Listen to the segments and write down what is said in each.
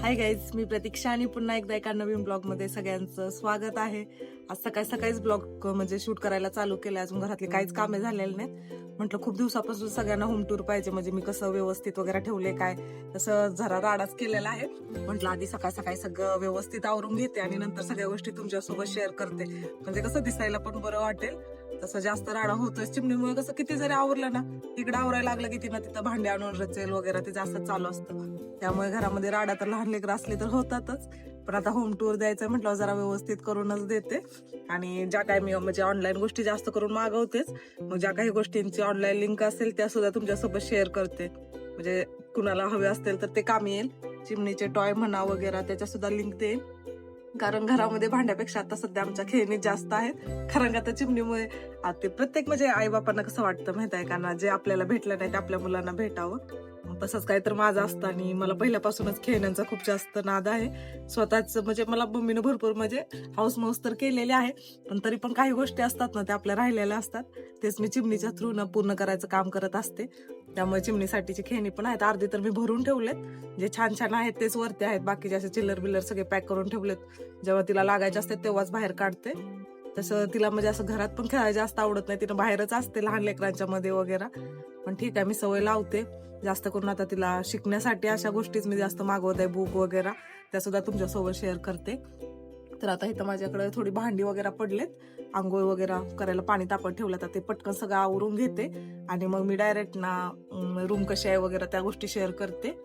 Hi guys, मी प्रतीक्षा आणि पुन्हा एकदा एका नवीन ब्लॉगमध्ये सगळ्यांचं स्वागत आहे. आज सकाळीच ब्लॉग म्हणजे शूट करायला चालू केलं. अजून घरातली काहीच कामे झालेली नाहीत. म्हटलं खूप दिवसापासून सगळ्यांना होम टूर पाहिजे, म्हणजे मी कसं व्यवस्थित वगैरे ठेवले काय तसं जरा राडाच केलेला आहे. म्हटलं आधी सकाळी सगळं व्यवस्थित आवरून घेते आणि नंतर सगळ्या गोष्टी तुमच्यासोबत शेअर करते, म्हणजे कसं दिसायला पण बरं वाटेल. तसं जास्त राडा होतोय चिमणीमुळे. कसं किती जरी आवरलं ना, इकडे आवरायला लागलं की तिनं तिथं भांडे आणून रचेल वगैरे, ते जास्त चालू असतं. त्यामुळे घरामध्ये राडा तर लहान लेकरं असले तर होतातच. पण आता होम टूर द्यायचं म्हटलं जरा व्यवस्थित करूनच देते. आणि ज्या काय मी म्हणजे ऑनलाईन गोष्टी जास्त करून मागवतेच, मग ज्या काही गोष्टींची ऑनलाईन लिंक असेल त्या सुद्धा तुमच्यासोबत शेअर करते, म्हणजे कुणाला हवे असतील तर ते कामी येईल. चिमणीचे टॉय म्हणा वगैरे त्याच्या सुद्धा लिंक देईल, कारण घरामध्ये भांड्यापेक्षा आता सध्या आमच्या खेळणी जास्त आहेत. कारण का आता चिमणीमुळे ते प्रत्येक म्हणजे आई बापांना कसं वाटतं माहित आहे का ना, जे आपल्याला भेटलं नाही ते आपल्या मुलांना भेटावं. तसंच काय तर माझं असतं. आणि मला पहिल्यापासूनच खेळण्यांचा खूप जास्त नाद आहे. स्वतःच म्हणजे मला मम्मीनं भरपूर म्हणजे हाऊस माऊस तर केलेले आहे, पण तरी पण काही गोष्टी असतात ना त्या आपल्या राहिलेल्या असतात, तेच मी चिमणीच्या थ्रू न पूर्ण करायचं काम करत असते. त्यामुळे चिमणीसाठीची खेळणी पण आहेत, अर्धी तर मी भरून ठेवलेत. जे छान छान आहेत तेच वरती आहेत, बाकीचे असे चिल्लर बिल्लर सगळे पॅक करून ठेवलेत. जेव्हा तिला लागायचे असते तेव्हाच बाहेर काढते. तसं तिला म्हणजे असं घरात पण खेळायला जास्त आवडत नाही, तिनं बाहेरच असते लहान लेकरांच्या मध्ये वगैरे. पण ठीक आहे, मी सवय लावते. जास्त करून आता तिला शिकण्यासाठी अशा गोष्टीच मी जास्त मागवत आहे, बुक वगैरे, त्या सुद्धा तुमच्यासोबत शेअर करते. तर आता इथं माझ्याकडे थोडी भांडी वगैरे पडलेत, आंघोळ वगैरे करायला पाणी तापत ठेवलं, तर ते पटकन सगळं आवरून घेते आणि मग मी डायरेक्ट ना रूम कशी आहे वगैरे त्या गोष्टी शेअर करते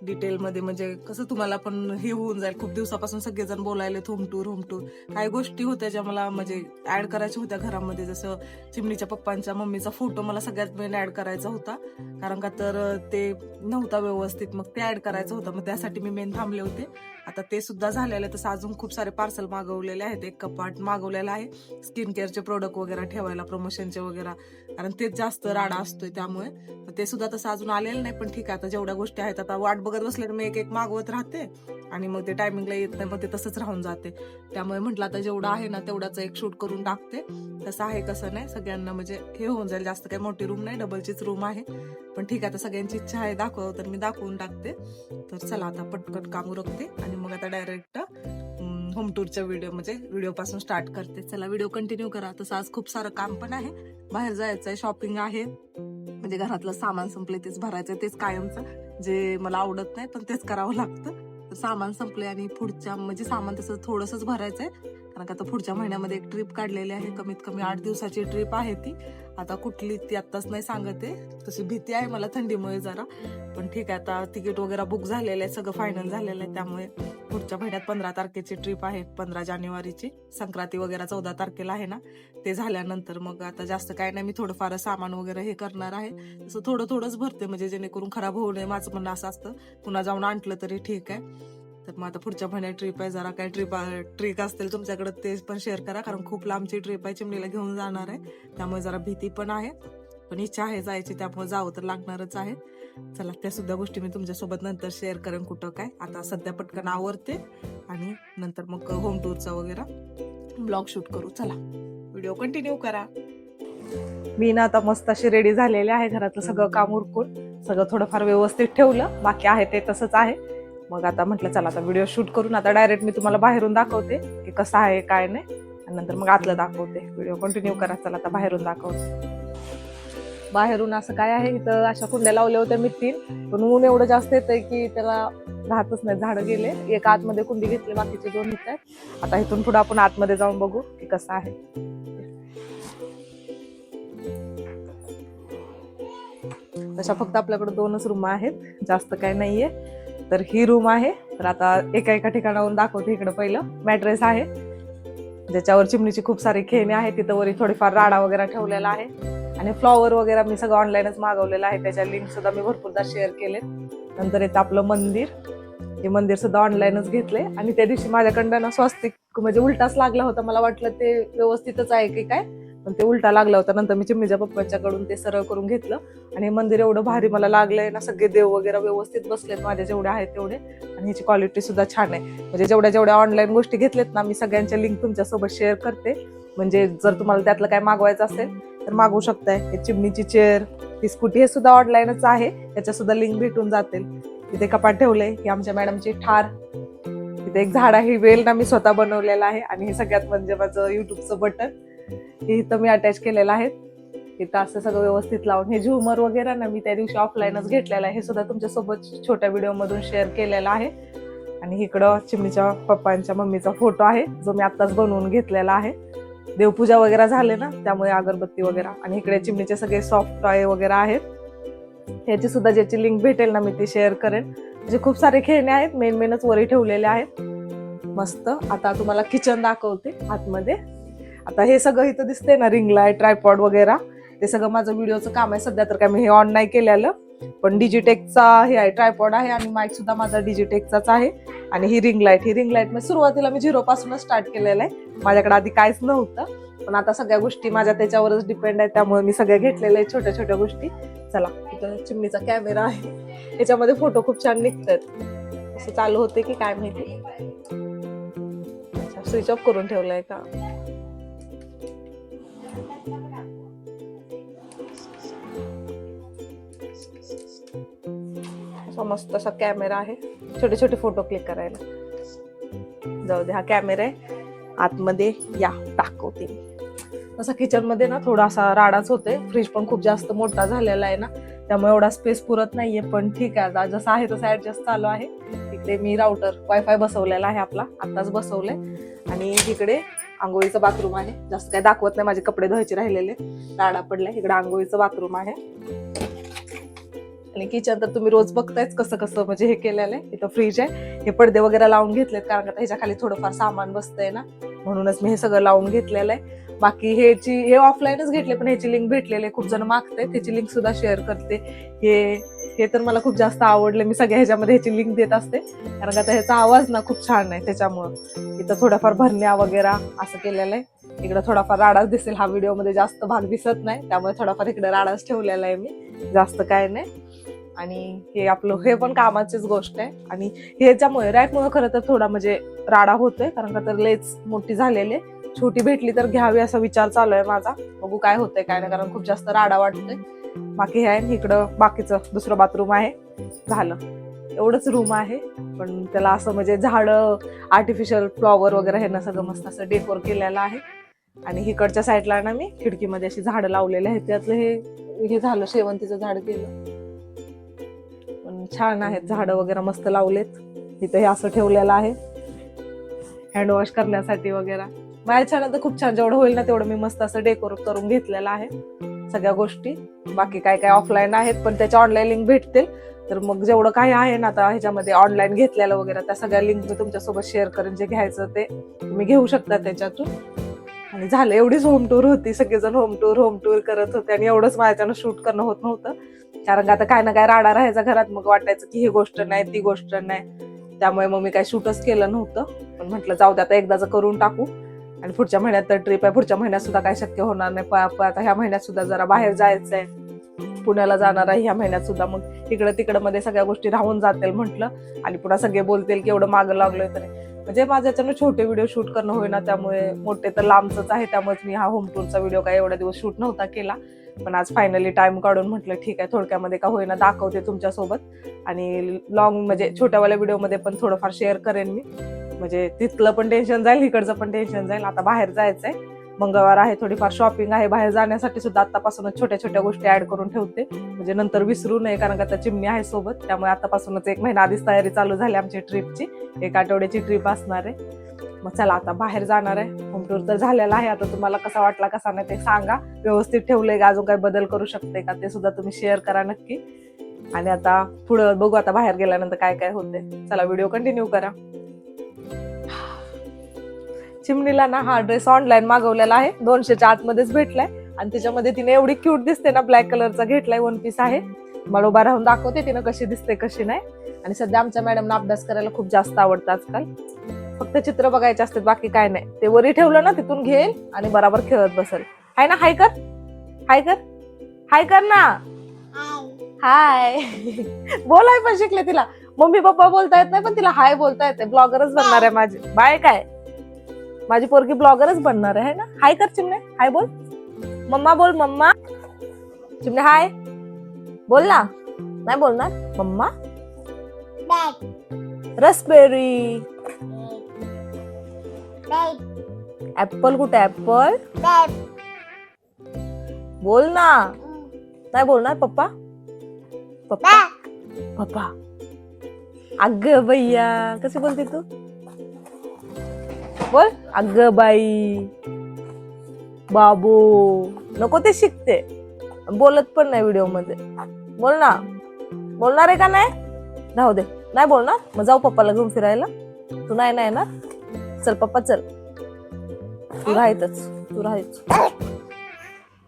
डिटेलमध्ये. म्हणजे कसं तुम्हाला पण हे होऊन जाईल. खूप दिवसापासून सगळेजण बोलायले होम टूर. काही गोष्टी होत्या ज्या मला म्हणजे ऍड करायच्या होत्या घरामध्ये, जसं चिमणीच्या पप्पांच्या मम्मीचा फोटो मला सगळ्यात मेन ऍड करायचा होता, कारण का तर ते नव्हता व्यवस्थित, मग ते ऍड करायचं होतं, मग त्यासाठी मी मेन थांबले होते. आता ते सुद्धा झालेलं आहे. तसं अजून खूप सारे पार्सल मागवलेले आहेत. एक कपाट मागवलेला आहे स्किन केअरचे प्रोडक्ट वगैरे ठेवायला, प्रमोशनचे वगैरे, कारण तेच जास्त राडा असतोय. त्यामुळे ते सुद्धा तसं अजून आलेलं नाही. पण ठीक आहे, आता जेवढ्या गोष्टी आहेत आता वाट बघत बसले तर मी एक मागवत राहते आणि मग ते टायमिंगला येत नाही, मग ते तसंच राहून जाते. त्यामुळे म्हटलं आता जेवढं आहे ना तेवढाच एक शूट करून टाकते. तसं आहे कसं नाही, सगळ्यांना म्हणजे हे होऊन जाईल. जास्त काही मोठी रूम नाही, डबलचीच रूम आहे. पण ठीक आहे, आता सगळ्यांची इच्छा आहे दाखव तर मी दाखवून टाकते. तर चला आता पटकन काम उरकते आणि मग आता डायरेक्ट होम टूरच्या व्हिडिओ पासून स्टार्ट करते. चला व्हिडिओ कंटिन्यू करा. तसं आज खूप सारं काम पण आहे, बाहेर जायचं आहे, शॉपिंग आहे, म्हणजे घरातलं सामान संपले तेच भरायचं, तेच कायमचं जे मला आवडत नाही पण तेच करावं लागतं. तर सामान संपले आणि पुढच्या म्हणजे सामान तसं थोडंसंच भरायचंय, कारण का आता पुढच्या महिन्यामध्ये एक ट्रिप काढलेली आहे. कमीत कमी 8 दिवसाची ट्रिप आहे ती. आता कुठली ती आत्ताच नाही सांगते, तशी भीती आहे मला थंडीमुळे जरा. पण ठीक आहे, आता तिकीट वगैरे बुक झालेलं आहे, सगळं फायनल झालेलं आहे. त्यामुळे पुढच्या महिन्यात 15 तारखेची ट्रिप आहे, 15 जानेवारीची. संक्रांती वगैरे 14 तारखेला आहे ना, ते झाल्यानंतर मग आता जास्त काय नाही, मी थोडंफार सामान वगैरे हे करणार आहे. तसं थोडंच भरते, म्हणजे जेणेकरून खराब होऊ नये. माझं म्हणणं असं असतं, पुन्हा जाऊन आणलं तरी ठीक आहे. तर मग आता पुढच्या महिन्यात ट्रिप आहे. जरा काय ट्रिक असतील तुमच्याकडे ते पण शेअर करा, कारण खूप लांबची ट्रिप आहे, चिमणीला घेऊन जाणार आहे. त्यामुळे जरा भीती पण आहे, पण इच्छा आहे जायची, त्यामुळे जावं तर लागणारच आहे. चला त्या सुद्धा गोष्टी मी तुमच्यासोबत नंतर शेअर करेन कुठं काय. आता सध्या पटकन आवरते आणि नंतर मग होम टूरचा वगैरे ब्लॉग शूट करू. चला व्हिडिओ कंटिन्यू करा. मी ना आता मस्त अशी रेडी झालेले आहे, घरातलं सगळं काम उरकून सगळं थोडंफार व्यवस्थित ठेवलं, बाकी आहे ते तसंच आहे. मग आता म्हटलं चला आता व्हिडिओ शूट करून आता डायरेक्ट मी तुम्हाला बाहेरून दाखवते की कसं आहे काय नाही, आणि नंतर मग आतलं दाखवते. व्हिडिओ कंटिन्यू करा. चला आता बाहेरून दाखवते. बाहेरून असं काय आहे, इथं अशा कुंड्या लावल्या होत्या मी 3, पण ऊन एवढं जास्त येतंय की त्याला राहतच नाही, झाडं गेले. एक आतमध्ये कुंडी घेतली, बाकीचे 2 इथे आहेत. आता इथून पुढे आपण आतमध्ये जाऊन बघू की कसं आहे. तशा फक्त आपल्याकडे 2च रूम आहेत, जास्त काय नाहीये. तर ही रूम आहे. तर आता एका ठिकाणाहून दाखवते. इकडे पहिलं मॅट्रेस आहे, ज्याच्यावर चिमणीची खूप सारी खेळणी आहेत. तिथं वरी थोडीफार राडा वगैरे ठेवलेला आहे, आणि फ्लॉवर वगैरे मी सगळं ऑनलाईनच मागवलेलं आहे. त्याच्या लिंक सुद्धा मी भरपूरदा शेअर केले. नंतर येतं आपलं मंदिर. हे मंदिर सुद्धा ऑनलाईनच घेतले, आणि त्या दिवशी माझ्याकडनं ना स्वस्तिक म्हणजे उलटाच लागला होता. मला वाटलं ते व्यवस्थितच आहे की काय, पण ते उलटा लागला होता. नंतर मी चिमणीच्या पप्पांच्याकडून ते सरळ करून घेतलं, आणि हे मंदिर एवढं भारी मला लागलंय ना. सगळे देव वगैरे व्यवस्थित बसलेत माझ्या जेवढे आहेत तेवढे, आणि ह्याची क्वालिटी सुद्धा छान आहे. म्हणजे जेवढ्या ऑनलाईन गोष्टी घेतल्यात ना, मी सगळ्यांच्या लिंक तुमच्यासोबत शेअर करते. म्हणजे जर तुम्हाला त्यातलं काय मागवायचं असेल तर मागवू शकताय. हे चिमणीची चेअर, ही स्कूटी, हे सुद्धा ऑनलाईनच आहे, त्याच्या सुद्धा लिंक भेटून जातील. इथे कपाट ठेवले, ही आमच्या मॅडमची ठार. इथे एक झाड आहे, वेल ना मी स्वतः बनवलेला आहे. आणि हे सगळ्यात म्हणजे माझं युट्यूबचं बटन हे इथं मी अटॅच केलेलं आहे. इथं असं सगळं व्यवस्थित लावून, हे झुमर वगैरे ना मी त्या दिवशी ऑफलाईनच घेतलेलं आहे, हे सुद्धा तुमच्यासोबत छोट्या व्हिडिओ मधून शेअर केलेला आहे. आणि इकडं चिमणीच्या पप्पांच्या मम्मीचा फोटो आहे, जो मी आत्ताच बनवून घेतलेला आहे. देवपूजा वगैरे झाले ना, त्यामुळे अगरबत्ती वगैरे. आणि इकडे चिमणीचे सगळे सॉफ्ट टॉय वगैरे आहेत. ह्याची सुद्धा ज्याची लिंक भेटेल ना मी ती शेअर करेन. म्हणजे खूप सारे खेळणे आहेत, मेनच वरी ठेवलेले आहेत मस्त. आता तुम्हाला किचन दाखवते आतमध्ये. आता हे सगळं इथं दिसतंय ना, रिंग लाईट, ट्रायपॉड वगैरे, ते सगळं माझं व्हिडिओचं काम आहे. सध्या तर काय मी हे ऑन नाही केलेलं, पण डिजिटेकचा हे आहे, ट्रायपॉड आहे. आणि माईक सुद्धा माझा डिजिटेकचाच आहे. आणि ही रिंग लाईट मी सुरुवातीला मी 0 पासूनच स्टार्ट केलेलं आहे. माझ्याकडे आधी काहीच नव्हतं, पण आता सगळ्या गोष्टी माझ्या त्याच्यावरच डिपेंड आहे, त्यामुळे मी सगळ्या घेतलेल्या आहेत छोट्या छोट्या गोष्टी. चला, इथं चिमणीचा कॅमेरा आहे, याच्यामध्ये फोटो खूप छान निघतात. असं चालू होते की काय माहिती. अच्छा, स्विच ऑफ करून ठेवलाय का? मस्त असा कॅमेरा आहे, छोटे छोटे फोटो क्लिक करायला. जाऊ दे, हा कॅमेरा आहे. आतमध्ये या दाखवते. तसा किचन मध्ये ना थोडासा राडाच होते. फ्रीज पण खूप जास्त मोठा झालेला आहे ना, त्यामुळे एवढा स्पेस पुरत नाहीये. पण ठीक आहे, आता जसं आहे तसं ऍडजस्ट चालू आहे. इकडे मी राउटर वायफाय बसवलेला आहे आपला, आत्ताच बसवलंय. आणि इकडे आंघोळीचं बाथरूम आहे. जास्त काही दाखवत नाही, माझे कपडे धुवायचे राहिलेले, राडा पडलाय. इकडे आंघोळीचं बाथरूम आहे. आणि किचन तर तुम्ही रोज बघतायच कसं कसं म्हणजे हे केलेलं आहे. इथं फ्रीज आहे, हे पडदे वगैरे लावून घेतलेत, कारण आता ह्याच्या खाली थोडंफार सामान बसतंय ना, म्हणूनच मी हे सगळं लावून घेतलेलं आहे. बाकी हे ऑफलाईनच घेतले, पण ह्याची लिंक भेटलेली आहे. खूप जण मागतायत, त्याची लिंक सुद्धा शेअर करते. हे तर मला खूप जास्त आवडले. मी सगळ्या ह्याच्यामध्ये ह्याची लिंक देत असते, कारण आता ह्याचा आवाज ना खूप छान आहे, त्याच्यामुळं. इथं थोड्याफार भरण्या वगैरे असं केलेलं आहे. इकडे थोडाफार राडाच दिसेल, हा व्हिडिओमध्ये जास्त भाग दिसत नाही, त्यामुळे थोडाफार इकडे राडाच ठेवलेला आहे मी, जास्त काय नाही. आणि हे आपलं हे पण कामाचीच गोष्ट आहे. आणि ह्याच्यामुळे रॅकमुळे खरं तर थोडा म्हणजे राडा होतोय, कारण का तर लेच मोठी झालेली, छोटी भेटली तर घ्यावी असा विचार चालू आहे माझा. बघू काय होतंय काय नाही, कारण खूप जास्त राडा वाटतोय. बाकी हे आहे, इकडं बाकीचं दुसरं बाथरूम आहे. झालं, एवढंच रूम आहे. पण त्याला असं म्हणजे झाडं, आर्टिफिशियल फ्लॉवर वगैरे हे ना सगळं मस्त असं डेकोर केलेलं आहे. आणि इकडच्या साईडला ना मी खिडकीमध्ये अशी झाडं लावलेली आहेत. त्यातलं हे झालं, शेवंतीचं झाड केलं. छान आहेत झाडं वगैरे, मस्त लावलेत. इथं हे असं ठेवलेलं आहे हँड वॉश करण्यासाठी वगैरे. माझ्या छान, खूप छान, जेवढं होईल ना तेवढं मी मस्त असं डेकोर करून घेतलेलं आहे सगळ्या गोष्टी. बाकी काय काय ऑफलाईन आहेत, पण त्याच्या ऑनलाईन लिंक भेटतील. तर मग जेवढं काही आहे ना आता ह्याच्यामध्ये ऑनलाईन घेतलेलं वगैरे, त्या सगळ्या लिंक मी तुमच्यासोबत शेअर करेन. जे घ्यायचं ते तुम्ही घेऊ शकता त्याच्यातून. आणि झालं, एवढीच होम टूर होती. सगळेजण होम टूर करत होते, आणि एवढंच माझ्यानं शूट करणं होत नव्हतं, कारण आता काय ना काय राडा राहायचा घरात. मग वाटायचं की ही गोष्ट नाही, ती गोष्ट नाही, त्यामुळे मग मी काही शूटच केलं नव्हतं. पण म्हटलं जाऊ दे, आता एकदाच करून टाकू. आणि पुढच्या महिन्यात तर ट्रिप आहे, पुढच्या महिन्यात सुद्धा काही शक्य होणार नाही. आता ह्या महिन्यात सुद्धा जरा बाहेर जायचंय, पुण्याला जाणार आहे ह्या महिन्यात सुद्धा. मग इकडं तिकडं मध्ये सगळ्या गोष्टी राहून जातील म्हटलं. आणि पुन्हा सगळे बोलतील की एवढं मागं लागलोय. तरी म्हणजे माझ्याच्यानं छोटे व्हिडिओ शूट करणं होईना, त्यामुळे मोठे तर लांबच आहे. त्यामुळे मी हा होम टूरचा व्हिडिओ काय एवढ्या दिवस शूट नव्हता केला. पण आज फायनली टाइम काढून म्हटलं ठीक आहे, थोडक्यामध्ये का होईना दाखवते तुमच्यासोबत. आणि लॉंग म्हणजे छोट्यावाल्या व्हिडिओमध्ये पण थोडंफार शेअर करेन मी, म्हणजे तिथलं पण टेन्शन जाईल, इकडचं पण टेन्शन जाईल. आता बाहेर जायचंय, मंगळवार आहे, थोडीफार शॉपिंग आहे. बाहेर जाण्यासाठी सुद्धा आतापासूनच छोट्या छोट्या गोष्टी ऍड करून ठेवते, म्हणजे नंतर विसरू नये, कारण का आता चिमणी आहे सोबत. त्यामुळे आतापासूनच 1 महिना आधीच तयारी चालू झाली आमची ट्रिपची. 1 आठवड्याची ट्रिप असणार आहे. मग चला, आता बाहेर जाणार आहे. होम टूर तर झालेला आहे. आता तुम्हाला कसा वाटला कसा नाही ते सांगा. व्यवस्थित ठेवलंय का, अजून काही बदल करू शकते का, ते सुद्धा तुम्ही शेअर करा नक्की. आणि आता पुढं बघू, आता बाहेर गेल्यानंतर काय काय होते. चला, व्हिडिओ कंटिन्यू करा. चिमणीला ना हा ड्रेस ऑनलाईन मागवलेला आहे, 200च्या आतमध्येच भेटलाय. आणि त्याच्यामध्ये तिने एवढी क्यूट दिसते ना, ब्लॅक कलरचा घेतलाय, 1 पीस आहे. मला उभा राहून दाखवते तिनं कशी दिसते कशी नाही. आणि सध्या आमच्या मॅडमना अभ्यास करायला खूप जास्त आवडतं आजकाल. फक्त चित्र बघायचे असतात, बाकी काय नाही. ते वरी ठेवलं ना, तिथून घेईल आणि बराबर खेळत बसेल. हाय ना, हाय कर, हाय कर, हाय कर ना, हाय. बोलाय पण शिकले तिला. मम्मी पप्पा बोलता येत नाही, पण तिला हाय बोलता येते. ब्लॉगरच बनणार आहे माझी. बाय काय, माझी पोरगी ब्लॉगरच बनणार आहे ना. हाय कर चिमणे, हाय बोल. मम्मा बोल, मम्मा. चिमणे हाय बोल ना. नाही बोलणार मम्मा. रसबेरी. ऍपल कुठे ऍपल? बोल ना. नाही बोलणार पप्पा? पप्पा पप्पा. अग भैया कशी बोलते तू? बोल. अग बाई बाबू. नको ते शिकते, बोलत पण नाही व्हिडिओ मध्ये. बोल ना. बोलणार आहे का नाही? राहू दे, नाही बोलणार. मग जाऊ पप्पाला घेऊन फिरायला. तू नाही ना येणार? चल पप्पा चल. तू राहायच, तू राहायच.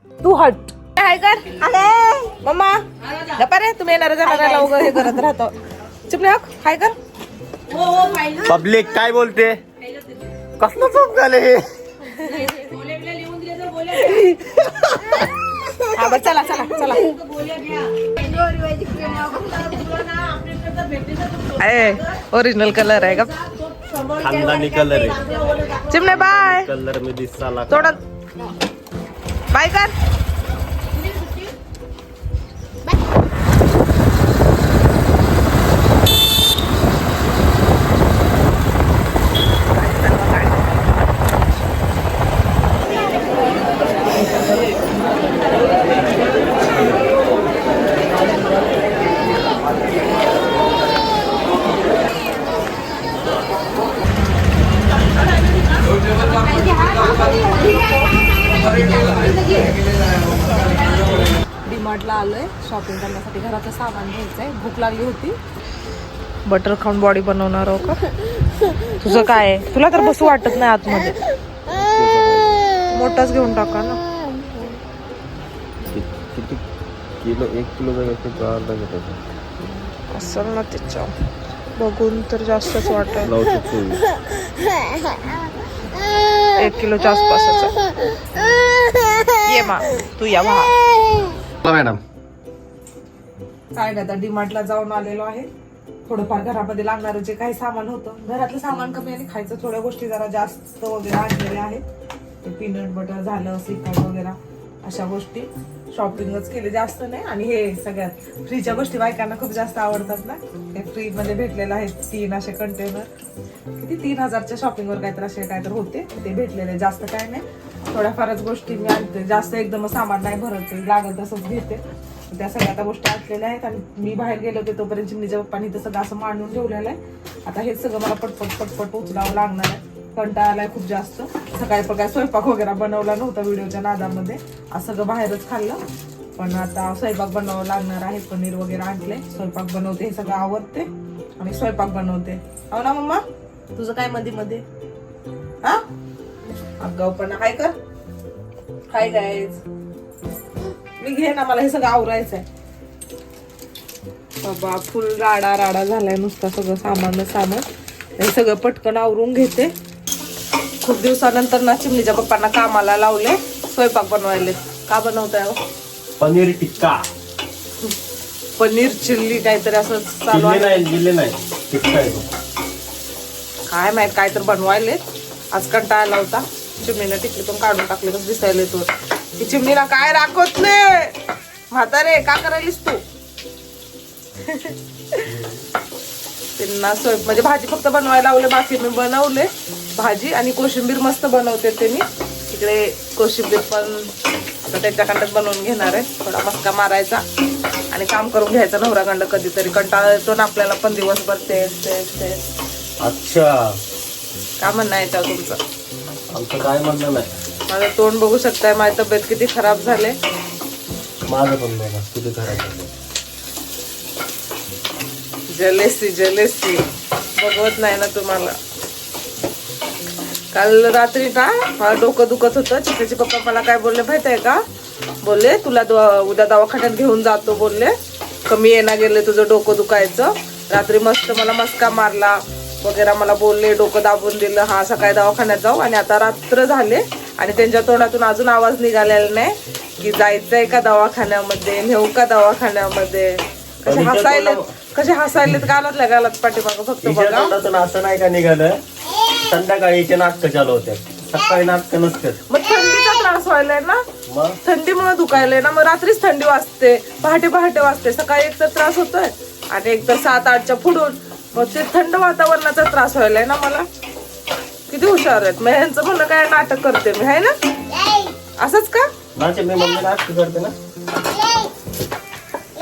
तू हट. काय कर मम्मा गप्पा रे. तुम्ही येणार जाणार उगा हे करत राहतो. चिपले हाय कर. पब्लिक काय बोलते? कसलं चोप झाले हे? हा बरं चला चला चला. ओरिजिनल कलर आहे का? खानदानी कलर आहे. चिमणे बाय. कलर में दिसाला थोडा बाय कर. डीमार्टला आलोय शॉपिंग करण्यासाठी. घराचं सामान घ्यायचंय. भूक लागली होती. बटर खाऊन बॉडी बनवणार हो का? तुझं काय आहे? तुला तर बसू वाटत नाही आतमध्ये. मोठाच घेऊन टाका ना. किती किलो? 1 किलो असल ना त्याच्या बघून तर जास्तच वाटेल. 1 किलोच्या आसपासच. ये मा तू या मॅडम. काय नाही, आता डीमार्टला जाऊन आलेलो आहे. थोडंफार घरामध्ये लागणारं जे काही सामान होतं, घरातलं सामान कमी आणि खायचं थोड्या गोष्टी जरा जास्त वगैरे आणलेल्या आहेत. पीनट बटर झालं, श्रीखंड वगैरे अशा गोष्टी शॉपिंगच केली, जास्त नाही. आणि हे सगळ्यात फ्रीच्या गोष्टी बायकांना खूप जास्त आवडतात ना. हे फ्री मध्ये भेटलेलं आहे 3 असे कंटेनर. किती 3000च्या शॉपिंगवर काहीतरी असे काहीतरी होते ते भेटलेले. जास्त काय नाही, थोड्याफारच गोष्टी मी आणते. जास्त एकदम सामान नाही भरत, लागत तसंच घेते. त्या सगळ्या आता गोष्टी आणलेल्या आहेत. आणि मी बाहेर गेले होते तोपर्यंत चिमणीच्या पप्पांनी तर सगळं असं मांडून ठेवलेलं आहे. आता हे सगळं मला पटपट पटपट उचलावं लागणार आहे. कंटाळा आलाय खूप जास्त. सकाळी पण काय स्वयंपाक वगैरे बनवला नव्हता व्हिडिओच्या नादामध्ये. आज सगळं बाहेरच खाल्लं. पण आता स्वयंपाक बनवावं लागणार आहे. पनीर वगैरे आणले. स्वयंपाक बनवते, हे सगळं आवडते आणि स्वयंपाक बनवते. हो ना मम्मा? तुझं काय मध्ये मध्ये हा अगाऊपणा काय कर. हाय गाईज, मी घे ना, मला हे सगळं आवरायचंय. बाबा फुल राडा राडा झालाय नुसता. सगळं सामान हे सगळं पटकन आवरून घेते. खूप दिवसानंतर ना चिमणीच्या पप्पांना कामाला लावले स्वयंपाक बनवायले. का बनवताय? पनीर टिक्का, पनीर चिल्ली काहीतरी असं चालू आहे. काय माहित काय तर बनवायले. आज कंटाळा आला होता. चिमणीने टिकली पण काढून टाकली. कसं दिसायला तो की चिमणीला काय राखत नाही. म्हातारे का करायलीस तू? त्यांना स्वयंपाक म्हणजे भाजी फक्त बनवायला लावले, बाकी मी बनवले. भाजी आणि कोशिंबीर मस्त बनवते ते. मी तिकडे कोशिंबीर पण त्याच्याकडं बनवून घेणार आहे. थोडा मस्का मारायचा आणि काम करून घ्यायचं नवराखंड. कधीतरी कंटाळा येतो ना आपल्याला पण दिवसभर तेच. अच्छा, काय म्हणणं आहे त्यावर तुमचं? आमचं काय म्हणणं नाही. माझं तोंड बघू शकताय, माझी तब्येत किती खराब झाले. माझं पण बघा किती खराब झालं. जलेसी बघवत नाही ना तुम्हाला. काल रात्री ना मला डोकं दुखत होतं. चिकूचे पप्पा मला काय बोलले माहित आहे का? बोलले तुला उद्या दवाखान्यात घेऊन जातो बोलले. कमी येणं गेले तुझं डोकं दुखायचं. रात्री मस्त मला मस्का मारला वगैरे मला बोलले, डोकं दाबून दिलं. हा सकाळी दवाखान्यात जाऊ. आणि आता रात्र झाले आणि त्यांच्या तोंडातून अजून आवाज निघालेला नाही की जायचंय का दवाखान्यामध्ये, नेऊ का दवाखान्यामध्ये. कसे हसायलेत गालात पाठीमागं फक्त बघा. असं नाही का निघालं. संध्याकाळीचे नाटकं चालू होते, सकाळी नाटकं नसतात. मग थंडीचा त्रास व्हायलाय ना, मग थंडीमुळे दुखायलाय ना. मग रात्रीच थंडी वाजते, पहाटे वाजते. सकाळी एक तर त्रास होतोय आणि एक तर 7-8च्या पुढून मग ते थंड वातावरणाचा त्रास व्हायलाय ना मला. किती हुशार आहेत. मग ह्यांचं म्हणणं काय नाटक करते मी आहे ना, असंच का करते ना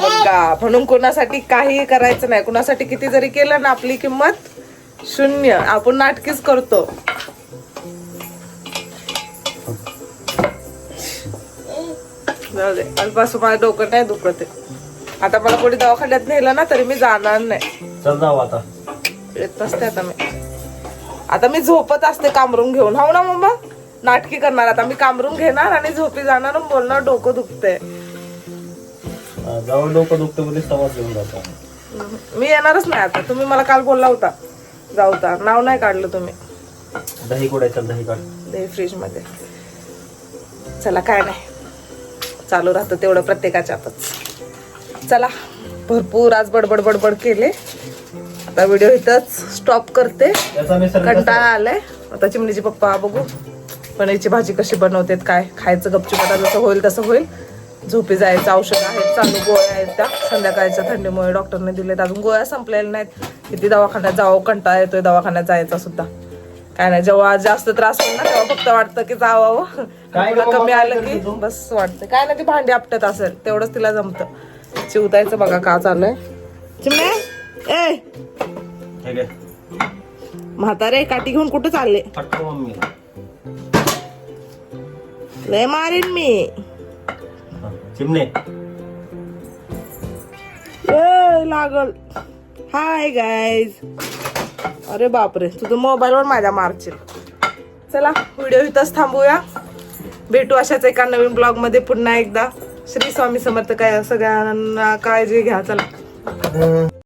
बघा. म्हणून कोणासाठी काही करायचं नाही. कोणासाठी किती जरी केलं ना आपली किंमत शून्य. आपण नाटकीच करतो. जाऊ दे, आजपासून माझं डोकं नाही दुखत आहे. आता मला कोणी दवाखान्यात नेलं ना तरी मी जाणार नाही. चल जाऊ आता. येत नसते आता मी झोपत असते कामरून घेऊन. हो ना मम्मा, नाटकी करणार. आता मी कामरून घेणार आणि झोपी जाणार आणि बोलणार डोकं दुखतंय. जाऊ डोकं दुखतं मध्ये सवास घेऊन जातो. मी येणारच नाही आता. तुम्ही मला काल बोलला होता जाऊ तर, नाव नाही काढलं तुम्ही. दही कुडायचं, दही काढ. दही फ्रीज मध्ये. चला काय नाही, चालू राहतं तेवढं प्रत्येकाच्या आतच. चला, भरपूर आज बडबड बडबड केले. आता व्हिडिओ इथंच स्टॉप करते. कंटाळा आलाय. आता चिमणीचे पप्पा बघू पनीरची भाजी कशी बनवतात, काय खायचं गपचूप. आता जसं होईल तसं होईल. झोपी जायचं. औषध आहेत चालू, गोळ्या आहेत त्या संध्याकाळच्या थंडीमुळे डॉक्टरने दिलेत. अजून गोळ्या संपलेल्या नाहीत. किती दवाखान्यात जावं, कंटाळा येतोय दवाखान्यात जायचा सुद्धा. काय नाही, जेव्हा जास्त त्रास होईल ना तेव्हा फक्त वाटतं की जावावं. थोडं कमी आलं की बस वाटतं. काय नाही, ती भांडी आपटत असेल तेवढंच तिला जमतं. चिवतायचं बघा का चालूय. चिमणे ए म्हातारे, काठी घेऊन कुठं चालले? लय मारीन मी. चिमणे लागल. Hi guys. अरे बापरे, तुझं मोबाईलवर माझ्या मारशील. चला, व्हिडिओ इथंच थांबूया. भेटू अशाच एका नवीन ब्लॉग मध्ये पुन्हा एकदा. श्री स्वामी समर्थ. काय सगळ्यांना काळजी घ्या. चला.